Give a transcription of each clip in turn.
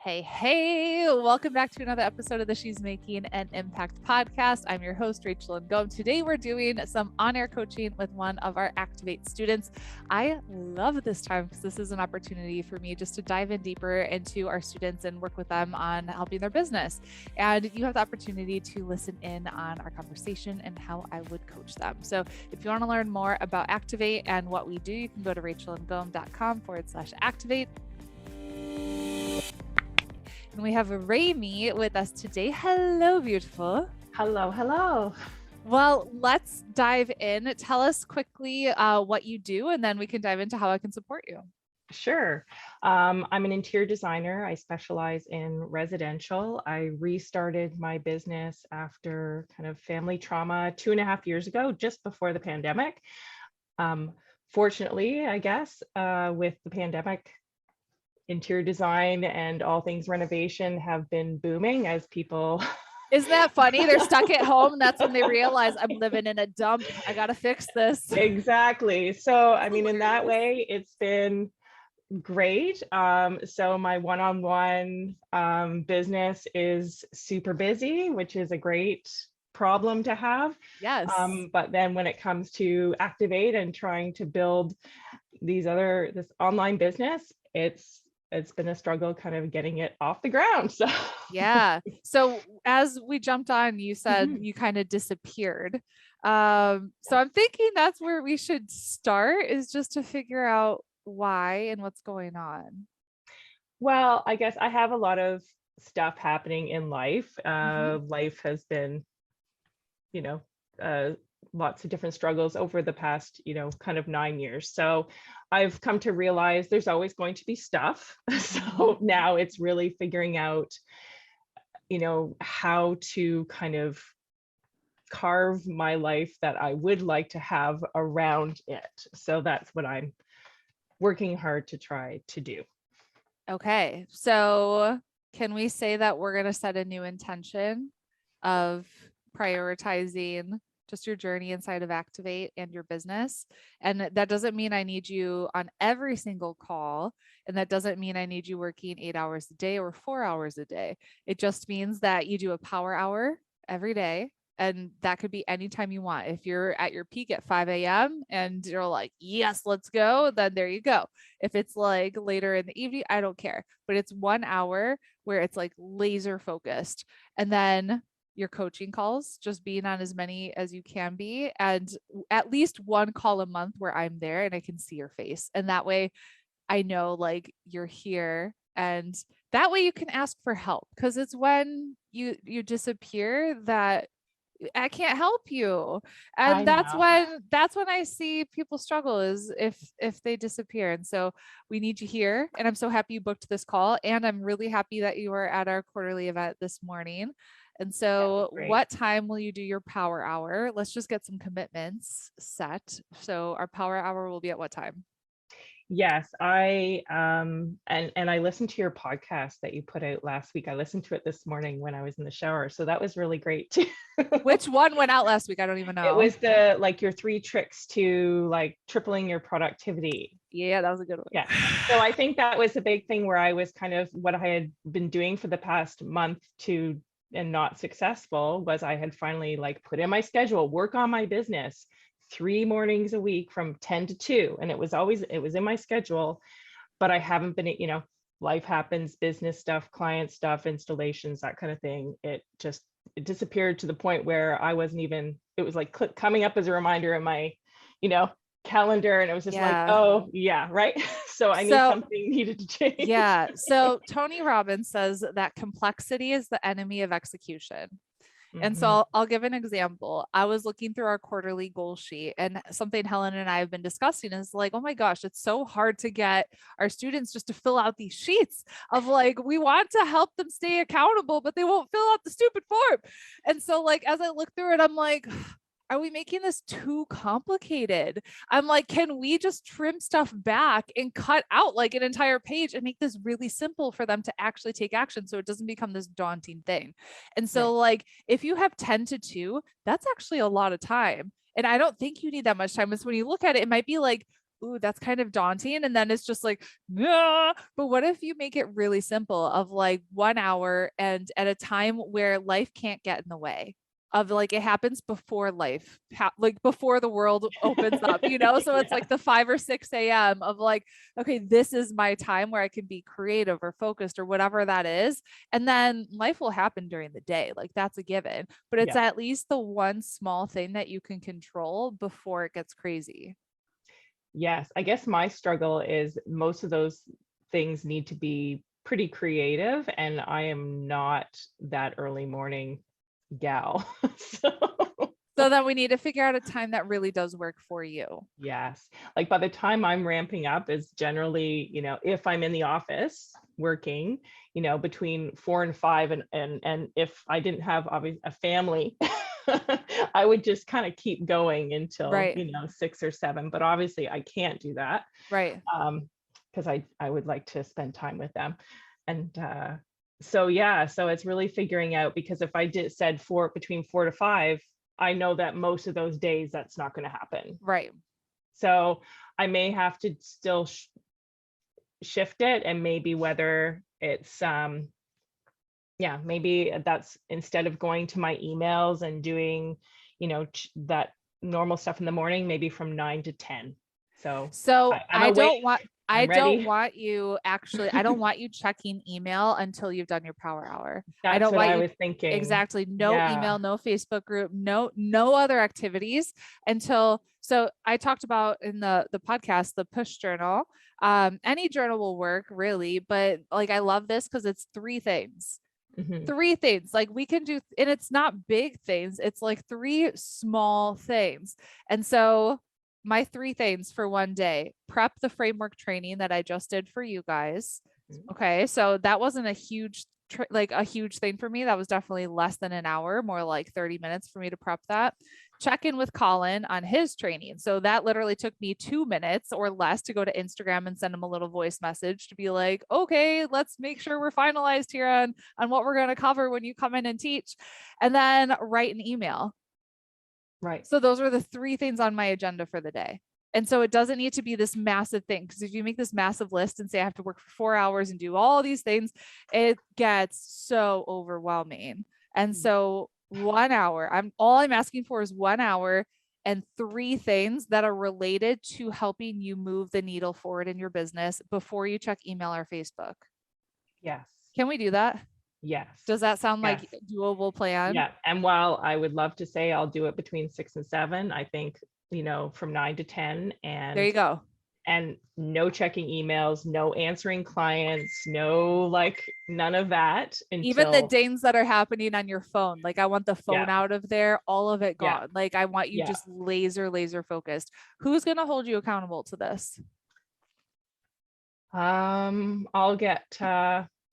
Hey, welcome back to another episode of the She's Making an Impact podcast. I'm your host, Rachel Ngom. Today, we're doing some on-air coaching with one of our Activate students. I love this time because this is an opportunity for me just to dive in deeper into our students and work with them on helping their business. And you have the opportunity to listen in on our conversation and how I would coach them. So if you want to learn more about Activate and what we do, you can go to rachelandgom.com/activate. And we have Ramee with us today. Hello, beautiful. Hello. Well, let's dive in. Tell us quickly what you do, and then we can dive into how I can support you. Sure. I'm an interior designer. I specialize in residential. I restarted my business after kind of family trauma 2.5 years ago, just before the pandemic. Fortunately, I guess, with the pandemic, interior design and all things renovation have been booming as people. Isn't that funny? They're stuck at home. And that's when they realize I'm living in a dump. I got to fix this. Exactly. So, I mean, in that way, it's been great. So my one-on-one business is super busy, which is a great problem to have. Yes. But then when it comes to Activate and trying to build this online business, it's been a struggle kind of getting it off the ground. So yeah. So as we jumped on, you said you kind of disappeared. So I'm thinking that's where we should start, is just to figure out why and what's going on. Well, I guess I have a lot of stuff happening in life. Life has been, lots of different struggles over the past, kind of 9 years. So I've come to realize there's always going to be stuff. So now it's really figuring out, how to kind of carve my life that I would like to have around it. So that's what I'm working hard to try to do. Okay. So can we say that we're going to set a new intention of prioritizing just your journey inside of Activate and your business? And that doesn't mean I need you on every single call. And that doesn't mean I need you working 8 hours a day or 4 hours a day. It just means that you do a power hour every day. And that could be anytime you want. If you're at your peak at 5 a.m. and you're like, yes, let's go, then there you go. If it's like later in the evening, I don't care. But it's 1 hour where it's like laser focused. And then your coaching calls, just being on as many as you can be, and at least one call a month where I'm there and I can see your face. And that way I know like you're here, and that way you can ask for help, because it's when you disappear that I can't help you. And that's when I see people struggle, is if they disappear. And so we need you here. And I'm so happy you booked this call. And I'm really happy that you were at our quarterly event this morning. And so what time will you do your power hour? Let's just get some commitments set. So our power hour will be at what time? Yes, I and I listened to your podcast that you put out last week. I listened to it this morning when I was in the shower. So that was really great too. Which one went out last week? I don't even know. It was your 3 tricks to like tripling your productivity. Yeah, that was a good one. Yeah. So I think that was a big thing where I was kind of what I had been doing for the past month and not successful was I had finally like put in my schedule, work on my business 3 mornings a week from 10 to 2. And it was in my schedule, but I haven't been, life happens, business stuff, client stuff, installations, that kind of thing. It disappeared to the point where I wasn't even, it was like coming up as a reminder in my, calendar. And it was just like, oh yeah, right. So I knew something needed to change. Yeah. So Tony Robbins says that complexity is the enemy of execution. And so I'll give an example. I was looking through our quarterly goal sheet, and something Helen and I have been discussing is like, oh my gosh, it's so hard to get our students just to fill out these sheets of like, we want to help them stay accountable, but they won't fill out the stupid form. And so like, as I look through it, I'm like, are we making this too complicated? I'm like, can we just trim stuff back and cut out like an entire page and make this really simple for them to actually take action, so it doesn't become this daunting thing? And so like, if you have 10 to 2, that's actually a lot of time. And I don't think you need that much time. It's when you look at it, it might be like ooh, that's kind of daunting. And then it's just like, nah. But what if you make it really simple of like 1 hour and at a time where life can't get in the way? Of like it happens before life, like before the world opens up, you know? So it's Yeah. like the 5 or 6 a.m. of like, okay, this is my time where I can be creative or focused or whatever that is. And then life will happen during the day. Like that's a given, but it's Yeah. at least the one small thing that you can control before it gets crazy. Yes. I guess my struggle is most of those things need to be pretty creative, and I am not that early morning gal. So So then we need to figure out a time that really does work for you. yes, like by the time I'm ramping up is generally, if I'm in the office working, between 4 and 5, and if I didn't have obviously a family, I would just kind of keep going until, Right. 6 or 7. But obviously I can't do that, Right. because I would like to spend time with them. And so yeah, so it's really figuring out, because if I did said between 4 to 5, I know that most of those days that's not going to happen. Right. So I may have to still shift it, and maybe whether it's yeah, maybe that's instead of going to my emails and doing, that normal stuff in the morning, maybe from 9 to 10. So So I'm awake, I I'm don't ready. want you actually, I don't want you checking email until you've done your power hour. I That's don't what want I you was thinking. exactly no Yeah. email, no Facebook group, no other activities until so I talked about in the podcast, the push journal. Any journal will work really, but like I love this because it's 3 things. Mhm. 3 things like we can do, and it's not big things, it's like 3 small things. And so my 3 things for one day: prep the framework training that I just did for you guys. Mhm. Okay, so that wasn't a huge like a huge thing for me. That was definitely less than an hour, more like 30 minutes for me to prep that. Check in with Colin on his training. So that literally took me 2 minutes or less to go to Instagram and send him a little voice message to be like, okay, let's make sure we're finalized here on what we're going to cover when you come in and teach. And then write an email. Right. So those were the 3 things on my agenda for the day. And so it doesn't need to be this massive thing, because if you make this massive list and say I have to work for 4 hours and do all these things, it gets so overwhelming. And so 1 hour, I'm asking for is 1 hour and 3 things that are related to helping you move the needle forward in your business before you check email or Facebook. Yes. Can we do that? Yes. Does that sound Yes. like a doable plan? Yeah. And while I would love to say I'll do it between 6 and 7, I think, from 9 to 10, There you go. and no checking emails, no answering clients, no, like, none of that Even the until, dings that are happening on your phone, like I want the phone yeah, out of there, all of it yeah, gone. Like I want you yeah. just laser focused. Who's going to hold you accountable to this?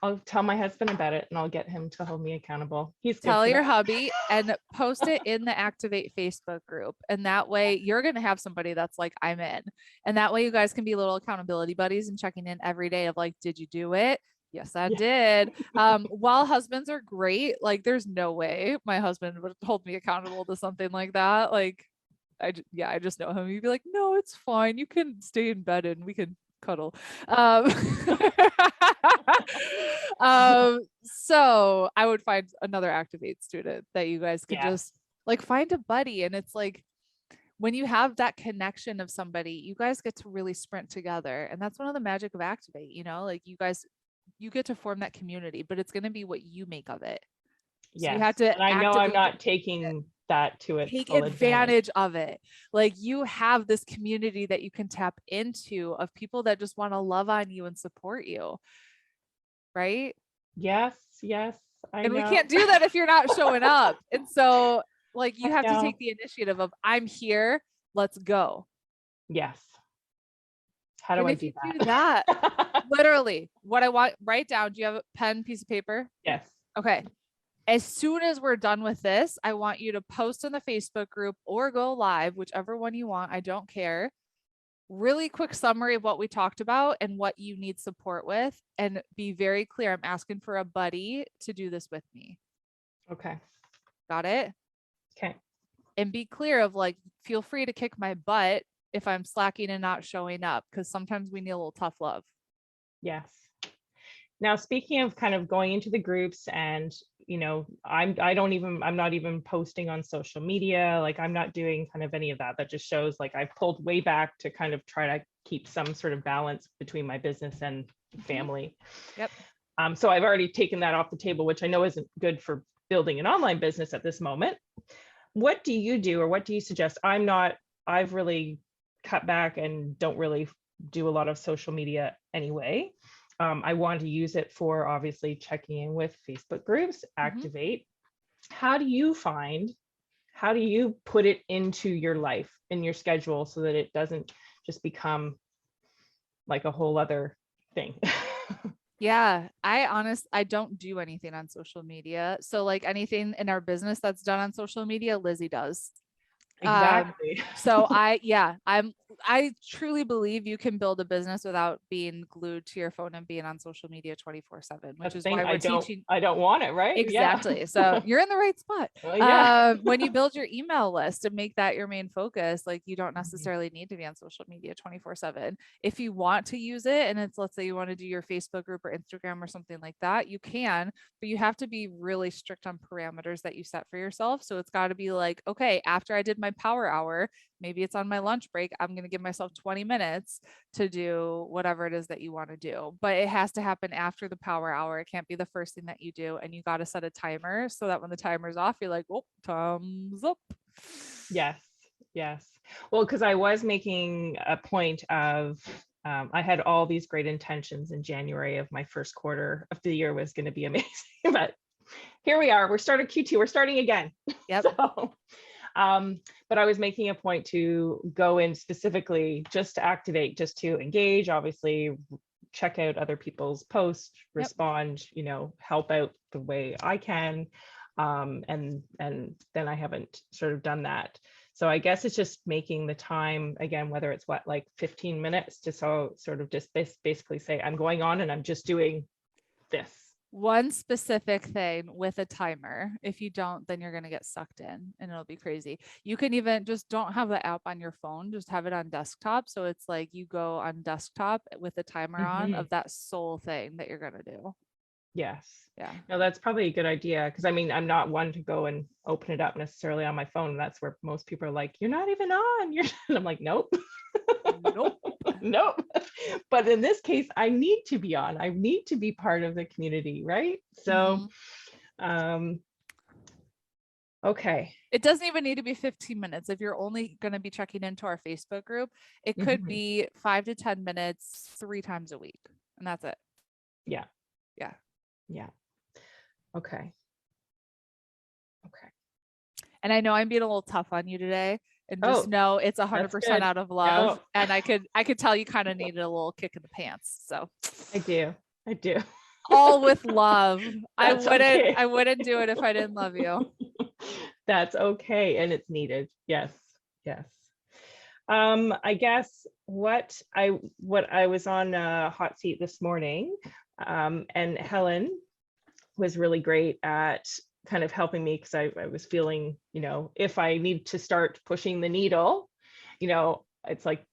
I'll tell my husband about it, and I'll get him to hold me accountable. He's good Tell for your that. hubby and post it in the Activate Facebook group. And that way you're going to have somebody that's like, I'm in. And that way you guys can be little accountability buddies and checking in every day of like, did you do it? Yes, I Yeah. did. While husbands are great, like there's no way my husband would hold me accountable to something like that. Like I just know him. He'd be like, no, it's fine. You can stay in bed and we can cuddle. Um, so I would find another Activate student that you guys could Yes. just like find a buddy. And it's like when you have that connection of somebody, you guys get to really sprint together. And that's one of the magic of Activate, like you get to form that community, but it's going to be what you make of it. So you Yes. have to And I know I'm actively not taking that to its take full advantage. advantage of it. Like you have this community that you can tap into of people that just want to love on you and support you. Right. Yes, yes, I And we know. can't do that if you're not showing up. And so, like, you I have to know. take the initiative of, I'm here, let's go. Yes. How do And I if do you do that, that? literally, what I want, write down. Do you have a pen, piece of paper? Yes. Okay. As soon as we're done with this, I want you to post in the Facebook group or go live, whichever one you want. I don't care. Really quick summary of what we talked about and what you need support with, and be very clear. I'm asking for a buddy to do this with me. Okay. Got it? Okay. And be clear of like, feel free to kick my butt if I'm slacking and not showing up, because sometimes we need a little tough love. Yes. Now, speaking of kind of going into the groups and, I'm not even posting on social media. Like I'm not doing kind of any of that. That just shows like I've pulled way back to kind of try to keep some sort of balance between my business and family. Yep. So I've already taken that off the table, which I know isn't good for building an online business at this moment. What do you do, or what do you suggest? I've really cut back and don't really do a lot of social media anyway. I want to use it for obviously checking in with Facebook groups, activate. How do you put it into your life, in your schedule, so that it doesn't just become like a whole other thing? Yeah, I don't do anything on social media. So like anything in our business that's done on social media, Lizzie does. Exactly. So I truly believe you can build a business without being glued to your phone and being on social media 24/7, which is why we're teaching. I don't want it, right? Exactly. So you're in the right spot. Yeah. When you build your email list and make that your main focus, like you don't necessarily need to be on social media 24/7. If you want to use it, and it's, let's say you want to do your Facebook group or Instagram or something like that, you can, but you have to be really strict on parameters that you set for yourself. So it's got to be like, okay, after I did my power hour, maybe it's on my lunch break, I'm going to give myself 20 minutes to do whatever it is that you want to do. But it has to happen after the power hour. It can't be the first thing that you do. And you got to set a timer so that when the timer's off, you're like, oh, thumbs up. Yes. Yes. Well, because I was making a point of, I had all these great intentions in January of my first quarter of the year was going to be amazing, but here we are. We're starting Q2. We're starting again. Yep. So, but I was making a point to go in specifically just to activate, just to engage, obviously check out other people's posts, respond, help out the way I can. And then I haven't sort of done that. So I guess it's just making the time, again, whether it's like 15 minutes to sort of just basically say, I'm going on and I'm just doing this. One specific thing with a timer. If you don't, then you're going to get sucked in and it'll be crazy. You can even just don't have the app on your phone, just have it on desktop. So it's like you go on desktop with a timer on of that sole thing that you're going to do. Yes. Yeah. No, that's probably a good idea. Because I mean, I'm not one to go and open it up necessarily on my phone. That's where most people are like, you're not even on. And I'm like, nope. Nope. Nope. But in this case, I need to be on. I need to be part of the community, right? So, okay. It doesn't even need to be 15 minutes. If you're only going to be checking into our Facebook group, it could be 5 to 10 minutes 3 times a week. And that's it. Yeah. Yeah. Yeah. Okay. Okay. And I know I'm being a little tough on you today, and just know it's 100% out of love. No. And I could tell you kind of needed a little kick in the pants. So I do. All with love. I wouldn't do it if I didn't love you. That's okay. And it's needed. Yes. Yes. I guess what I was on a hot seat this morning, and Helen was really great at kind of helping me, because I was feeling, if I need to start pushing the needle, it's like,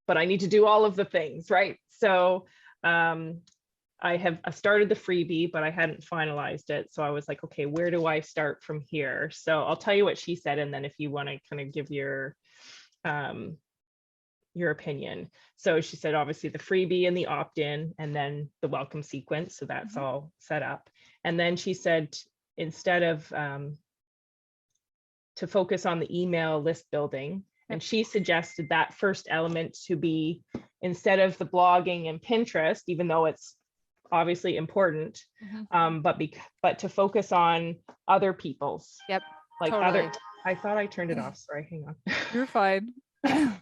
but I need to do all of the things, right? So I started the freebie, but I hadn't finalized it. So I was like, okay, where do I start from here? So I'll tell you what she said, and then if you want to kind of give your opinion. So she said, obviously the freebie and the opt-in, and then the welcome sequence. So that's all set up. And then she said, instead of to focus on the email list building, and she suggested that first element to be, instead of the blogging and Pinterest, even though it's obviously important, but to focus on other people's. Yep. Like totally. I thought I turned it off. Sorry, hang on. You're fine. Hang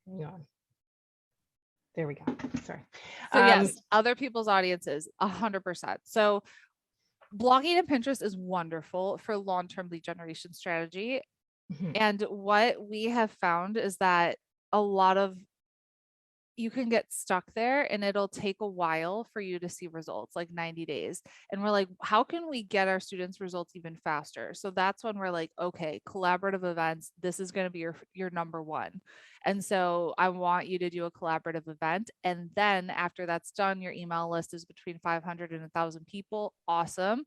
on. There we go. Sorry. So yes, other people's audiences, 100%. So blogging and Pinterest is wonderful for long-term lead generation strategy. And what we have found is that a lot of you can get stuck there and it'll take a while for you to see results, like 90 days. And we're like, how can we get our students results even faster? So that's when we're like, okay, collaborative events, this is going to be your number one. And so I want you to do a collaborative event. And then after that's done, your email list is between 500 and 1,000 people. Awesome.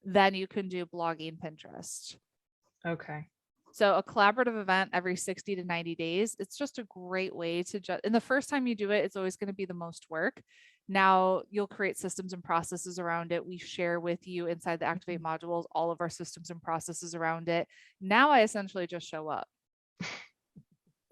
Then you can do blogging, Pinterest. Okay. So a collaborative event every 60 to 90 days, it's just a great way to just, and the first time you do it, it's always going to be the most work. Now you'll create systems and processes around it. We share with you inside the Activate modules, all of our systems and processes around it. Now I essentially just show up.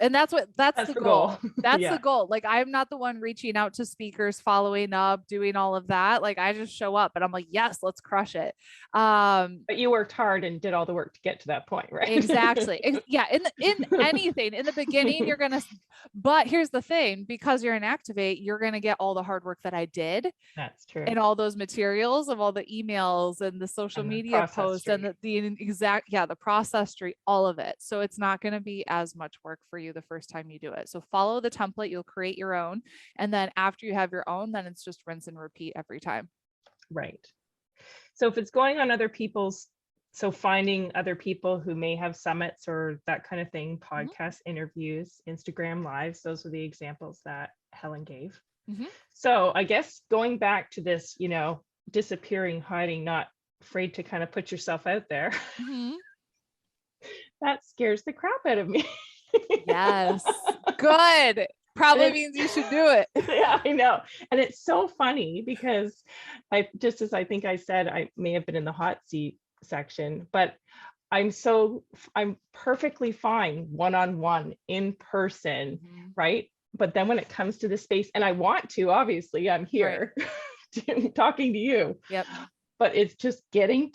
And that's the goal. That's Yeah. the goal. Like, I'm not the one reaching out to speakers, following up, doing all of that. Like, I just show up and I'm like, yes, let's crush it. But you worked hard and did all the work to get to that point, right? Exactly. Yeah. In anything in the beginning, you're going to, but here's the thing, because you're in Activate, you're going to get all the hard work that I did. That's true. And all those materials of all the emails and the social media posts and the exact, the process tree, all of it. So it's not going to be as much work for you the first time you do it. So follow the template, you'll create your own. And then after you have your own, then it's just rinse and repeat every time. Right. So if it's going on other people's, so finding other people who may have summits or that kind of thing, podcast interviews, Instagram lives, those are the examples that Helen gave. So I guess going back to this, disappearing, hiding, not afraid to kind of put yourself out there. That scares the crap out of me. Yes. Good. Probably means you should do it. Yeah, I know. And it's so funny because just as I think I said, I may have been in the hot seat section, but I'm perfectly fine one-on-one in person, right? But then when it comes to the space, and I want to, obviously I'm here talking to you. Yep. But it's just getting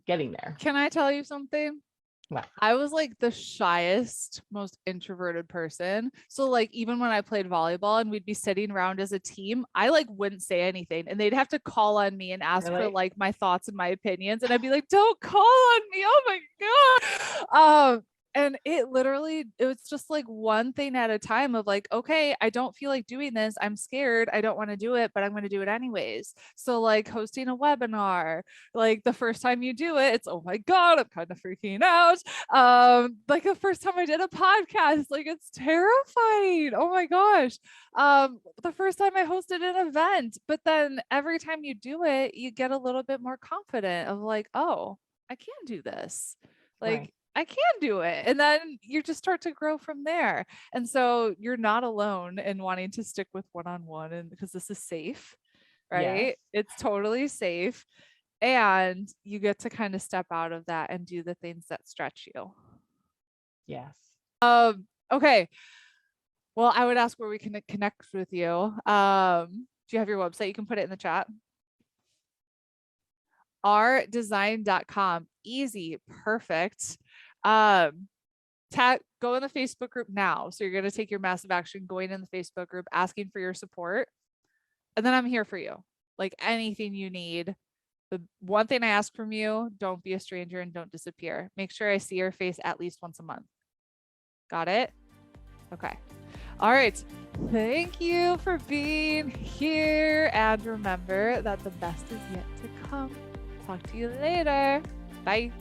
there. Can I tell you something? What? I was like the shyest, most introverted person. So like, even when I played volleyball and we'd be sitting around as a team, I like wouldn't say anything and they'd have to call on me and ask for like my thoughts and my opinions. And I'd be like, don't call on me. Oh my God. And it was just like one thing at a time of like, okay, I don't feel like doing this. I'm scared. I don't want to do it, but I'm going to do it anyways. So like hosting a webinar, like the first time you do it, it's, oh my God, I'm kind of freaking out. Like the first time I did a podcast, like it's terrifying. Oh my gosh. The first time I hosted an event, but then every time you do it, you get a little bit more confident of like, oh, I can do this. Like, I can do it. And then you just start to grow from there. And so you're not alone in wanting to stick with one-on-one, and because this is safe, right? Yes. It's totally safe. And you get to kind of step out of that and do the things that stretch you. Yes. Okay. Well, I would ask where we can connect with you. Do you have your website? You can put it in the chat. rdesign.com. Easy. Perfect. Go in the Facebook group now. So you're going to take your massive action going in the Facebook group, asking for your support. And then I'm here for you. Like anything you need. The one thing I ask from you, don't be a stranger and don't disappear. Make sure I see your face at least once a month. Got it? Okay. All right. Thank you for being here. And remember that the best is yet to come. Talk to you later. Bye.